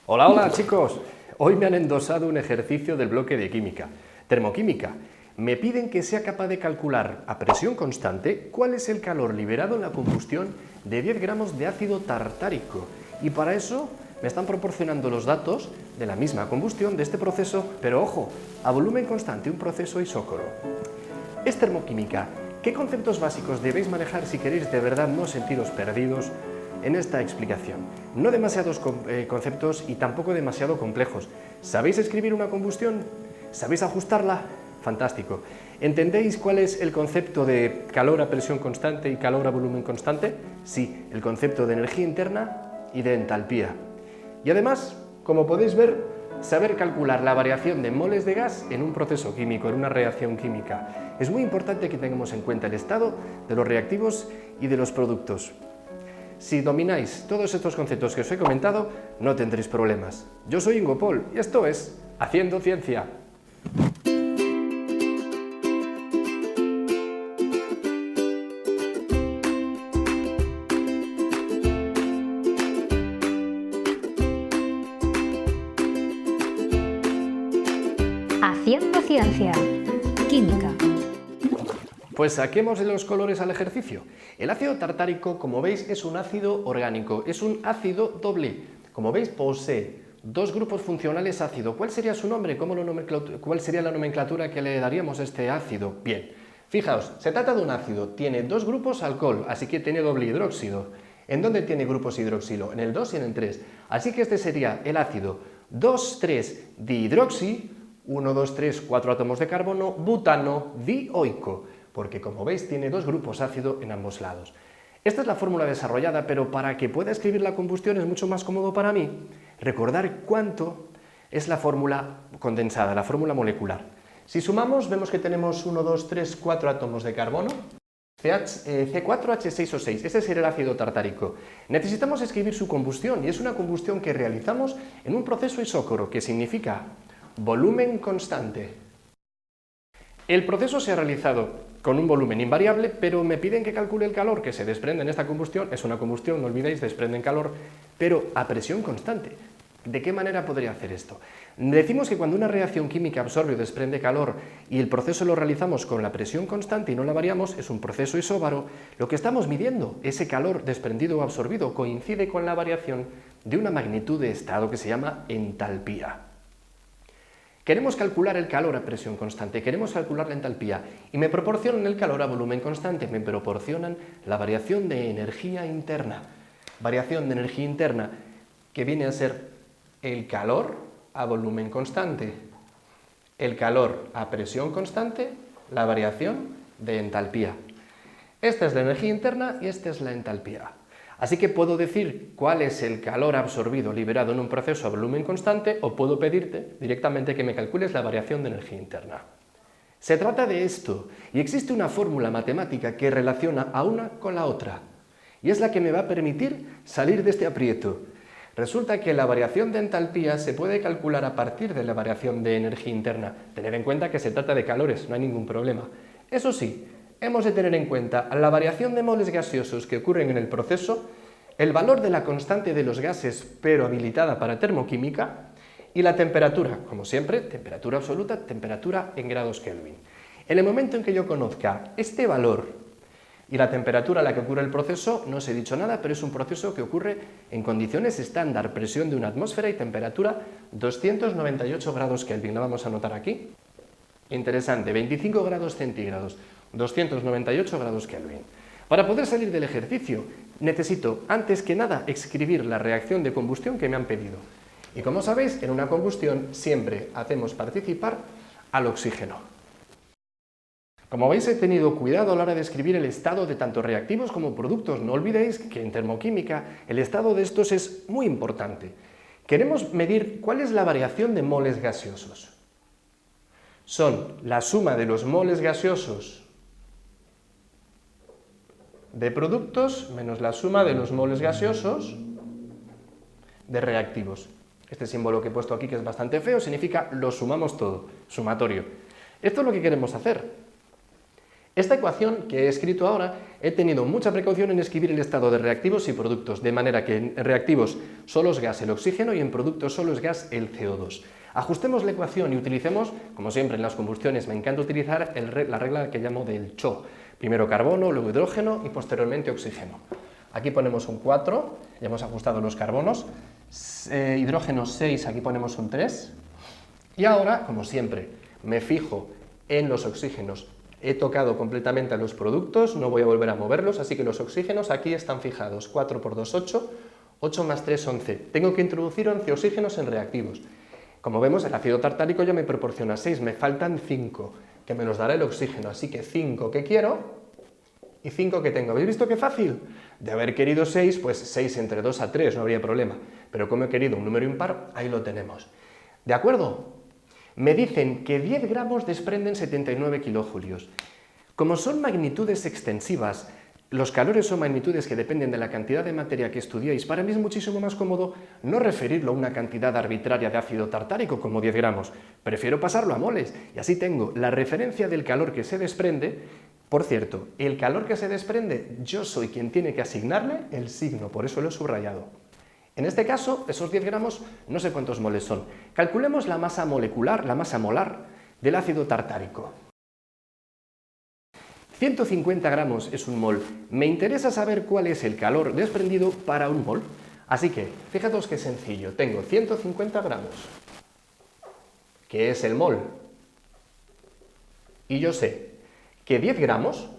Hola, hola chicos. Hoy me han endosado un ejercicio del bloque de química, termoquímica. Me piden que sea capaz de calcular a presión constante cuál es el calor liberado en la combustión de 10 gramos de ácido tartárico. Y para eso me están proporcionando los datos de la misma combustión de este proceso, pero ojo, a volumen constante, un proceso isócoro. Es termoquímica. ¿Qué conceptos básicos debéis manejar si queréis de verdad no sentiros perdidos en esta explicación? No demasiados conceptos y tampoco demasiado complejos. ¿Sabéis escribir una combustión? ¿Sabéis ajustarla? Fantástico. ¿Entendéis cuál es el concepto de calor a presión constante y calor a volumen constante? Sí, el concepto de energía interna y de entalpía. Y además, como podéis ver, saber calcular la variación de moles de gas en un proceso químico, en una reacción química. Es muy importante que tengamos en cuenta el estado de los reactivos y de los productos. Si domináis todos estos conceptos que os he comentado, no tendréis problemas. Yo soy Ingo Pol y esto es Haciendo Ciencia. Haciendo Ciencia. Química. Pues saquemos los colores al ejercicio. El ácido tartárico, como veis, es un ácido orgánico, es un ácido doble. Como veis, posee dos grupos funcionales ácido. ¿Cuál sería su nombre? ¿Cuál sería la nomenclatura que le daríamos a este ácido? Bien, fijaos, se trata de un ácido, tiene dos grupos alcohol, así que tiene doble hidróxido. ¿En dónde tiene grupos hidroxilo? En el 2 y en el 3. Así que este sería el ácido 2,3-dihidroxi, 1, 2, 3, 4 átomos de carbono, butano dioico, porque como veis tiene dos grupos ácido en ambos lados. Esta es la fórmula desarrollada, pero para que pueda escribir la combustión es mucho más cómodo para mí recordar cuánto es la fórmula condensada, la fórmula molecular. Si sumamos, vemos que tenemos 1, 2, 3, 4 átomos de carbono, C4H6O6, ese sería el ácido tartárico. Necesitamos escribir su combustión, y es una combustión que realizamos en un proceso isócoro, que significa volumen constante. El proceso se ha realizado con un volumen invariable, pero me piden que calcule el calor que se desprende en esta combustión. Es una combustión, no olvidéis, desprenden calor, pero a presión constante. ¿De qué manera podría hacer esto? Decimos que cuando una reacción química absorbe o desprende calor y el proceso lo realizamos con la presión constante y no la variamos, es un proceso isóbaro. Lo que estamos midiendo, ese calor desprendido o absorbido, coincide con la variación de una magnitud de estado que se llama entalpía. Queremos calcular el calor a presión constante, queremos calcular la entalpía y me proporcionan el calor a volumen constante, me proporcionan la variación de energía interna. Variación de energía interna que viene a ser el calor a volumen constante, el calor a presión constante, la variación de entalpía. Esta es la energía interna y esta es la entalpía. Así que puedo decir cuál es el calor absorbido liberado en un proceso a volumen constante o puedo pedirte directamente que me calcules la variación de energía interna. Se trata de esto y existe una fórmula matemática que relaciona a una con la otra y es la que me va a permitir salir de este aprieto. Resulta que la variación de entalpía se puede calcular a partir de la variación de energía interna. Tened en cuenta que se trata de calores, no hay ningún problema. Eso sí, hemos de tener en cuenta la variación de moles gaseosos que ocurren en el proceso, el valor de la constante de los gases, pero habilitada para termoquímica, y la temperatura, como siempre, temperatura absoluta, temperatura en grados Kelvin. En el momento en que yo conozca este valor y la temperatura a la que ocurre el proceso, no os he dicho nada, pero es un proceso que ocurre en condiciones estándar, presión de una atmósfera y temperatura 298 grados Kelvin. La vamos a anotar aquí. Interesante, 25 grados centígrados. 298 grados Kelvin. Para poder salir del ejercicio, necesito, antes que nada, escribir la reacción de combustión que me han pedido. Y como sabéis, en una combustión siempre hacemos participar al oxígeno. Como veis, he tenido cuidado a la hora de escribir el estado de tanto reactivos como productos. No olvidéis que en termoquímica el estado de estos es muy importante. Queremos medir cuál es la variación de moles gaseosos. Son la suma de los moles gaseosos de productos menos la suma de los moles gaseosos de reactivos. Este símbolo que he puesto aquí, que es bastante feo, significa lo sumamos todo, sumatorio. Esto es lo que queremos hacer. Esta ecuación que he escrito ahora, he tenido mucha precaución en escribir el estado de reactivos y productos, de manera que en reactivos solo es gas el oxígeno y en productos solo es gas el CO2. Ajustemos la ecuación y utilicemos, como siempre en las combustiones, me encanta utilizar la regla que llamo del CHO. Primero carbono, luego hidrógeno y posteriormente oxígeno. Aquí ponemos un 4, ya hemos ajustado los carbonos, hidrógeno 6, aquí ponemos un 3. Y ahora, como siempre, me fijo en los oxígenos. He tocado completamente a los productos, no voy a volver a moverlos, así que los oxígenos aquí están fijados. 4 por 2, 8, 8 más 3, 11. Tengo que introducir 11 oxígenos en reactivos. Como vemos, el ácido tartárico ya me proporciona 6, me faltan 5, que me los dará el oxígeno. Así que 5 que quiero y 5 que tengo. ¿Habéis visto qué fácil? De haber querido 6, pues 6 entre 2 a 3, no habría problema. Pero como he querido un número impar, ahí lo tenemos. ¿De acuerdo? Me dicen que 10 gramos desprenden 79 kilojulios. Como son magnitudes extensivas, los calores son magnitudes que dependen de la cantidad de materia que estudiéis. Para mí es muchísimo más cómodo no referirlo a una cantidad arbitraria de ácido tartárico como 10 gramos. Prefiero pasarlo a moles y así tengo la referencia del calor que se desprende. Por cierto, el calor que se desprende, yo soy quien tiene que asignarle el signo, por eso lo he subrayado. En este caso, esos 10 gramos, no sé cuántos moles son. Calculemos la masa molecular, la masa molar del ácido tartárico. 150 gramos es un mol. Me interesa saber cuál es el calor desprendido para un mol. Así que, fijaos qué sencillo. Tengo 150 gramos, que es el mol. Y yo sé que 10 gramos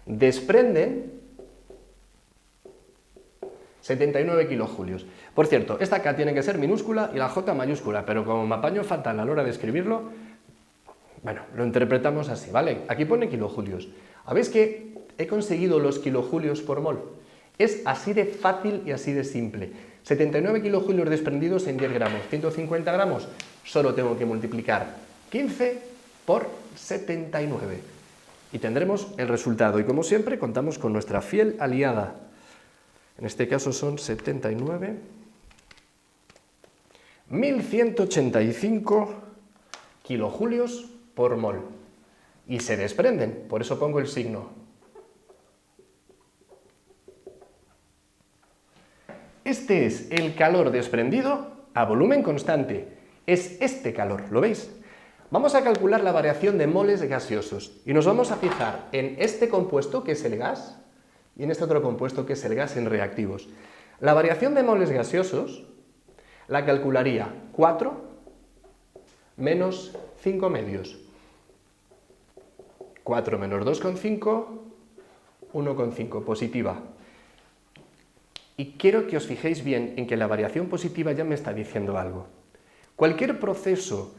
desprenden 79 kilojulios. Por cierto, esta K tiene que ser minúscula y la J mayúscula, pero como me apaño fatal a la hora de escribirlo, bueno, lo interpretamos así, ¿vale? Aquí pone kilojulios. ¿Habéis que he conseguido los kilojulios por mol? Es así de fácil y así de simple. 79 kilojulios desprendidos en 10 gramos. 150 gramos, solo tengo que multiplicar 15 por 79. Y tendremos el resultado. Y como siempre, contamos con nuestra fiel aliada. En este caso son 79, 1185 kilojulios por mol. Y se desprenden, por eso pongo el signo. Este es el calor desprendido a volumen constante. Es este calor, ¿lo veis? Vamos a calcular la variación de moles gaseosos y nos vamos a fijar en este compuesto, que es el gas, y en este otro compuesto que es el gas en reactivos. La variación de moles gaseosos la calcularía 4 menos 5 medios. 4 menos 2,5, 1,5, positiva. Y quiero que os fijéis bien en que la variación positiva ya me está diciendo algo. Cualquier proceso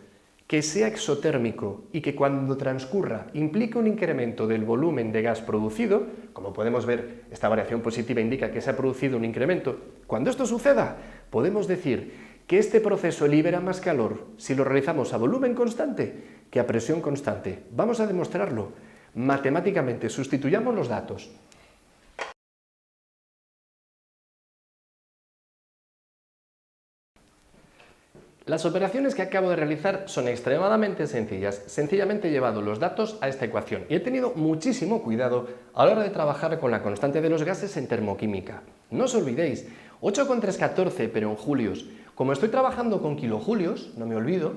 que sea exotérmico y que cuando transcurra implique un incremento del volumen de gas producido, como podemos ver, esta variación positiva indica que se ha producido un incremento. Cuando esto suceda, podemos decir que este proceso libera más calor si lo realizamos a volumen constante que a presión constante. Vamos a demostrarlo matemáticamente. Sustituyamos los datos. Las operaciones que acabo de realizar son extremadamente sencillas. Sencillamente he llevado los datos a esta ecuación y he tenido muchísimo cuidado a la hora de trabajar con la constante de los gases en termoquímica. No os olvidéis, 8,314 pero en julios. Como estoy trabajando con kilojulios, no me olvido,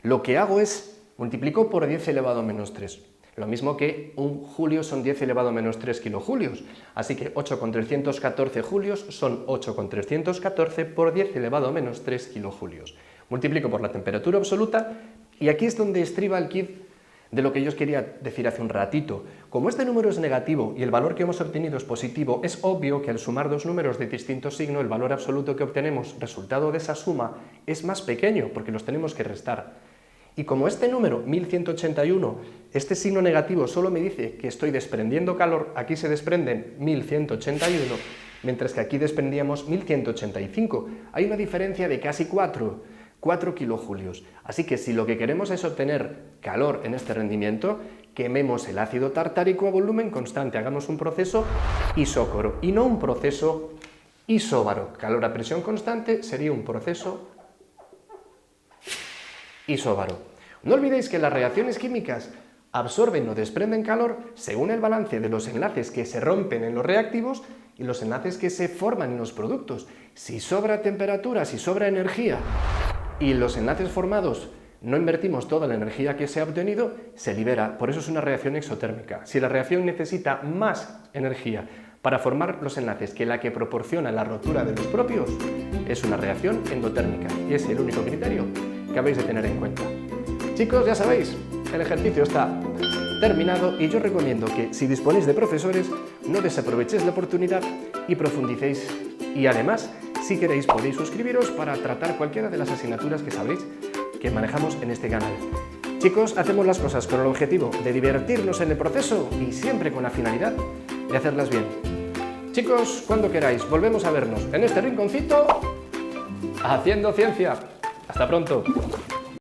lo que hago es multiplico por 10 elevado a menos 3. Lo mismo que un julio son 10 elevado a menos 3 kilojulios. Así que 8,314 julios son 8,314 por 10 elevado a menos 3 kilojulios. Multiplico por la temperatura absoluta y aquí es donde estriba el kit de lo que yo os quería decir hace un ratito. Como este número es negativo y el valor que hemos obtenido es positivo, es obvio que al sumar dos números de distinto signo, el valor absoluto que obtenemos, resultado de esa suma, es más pequeño porque los tenemos que restar. Y como este número, 1181, este signo negativo solo me dice que estoy desprendiendo calor, aquí se desprenden 1181, mientras que aquí desprendíamos 1185. Hay una diferencia de casi 4 kilojulios. Así que si lo que queremos es obtener calor en este rendimiento, quememos el ácido tartárico a volumen constante, hagamos un proceso isócoro y no un proceso isóbaro. Calor a presión constante sería un proceso isóbaro. No olvidéis que las reacciones químicas absorben o desprenden calor según el balance de los enlaces que se rompen en los reactivos y los enlaces que se forman en los productos. Si sobra temperatura, si sobra energía y los enlaces formados no invertimos toda la energía que se ha obtenido, se libera. Por eso es una reacción exotérmica. Si la reacción necesita más energía para formar los enlaces que la que proporciona la rotura de los propios, es una reacción endotérmica. Y es el único criterio que habéis de tener en cuenta. Chicos, ya sabéis, el ejercicio está terminado y yo recomiendo que, si disponéis de profesores, no desaprovechéis la oportunidad y profundicéis. Y además, si queréis, podéis suscribiros para tratar cualquiera de las asignaturas que sabréis que manejamos en este canal. Chicos, hacemos las cosas con el objetivo de divertirnos en el proceso y siempre con la finalidad de hacerlas bien. Chicos, cuando queráis, volvemos a vernos en este rinconcito haciendo ciencia. Hasta pronto.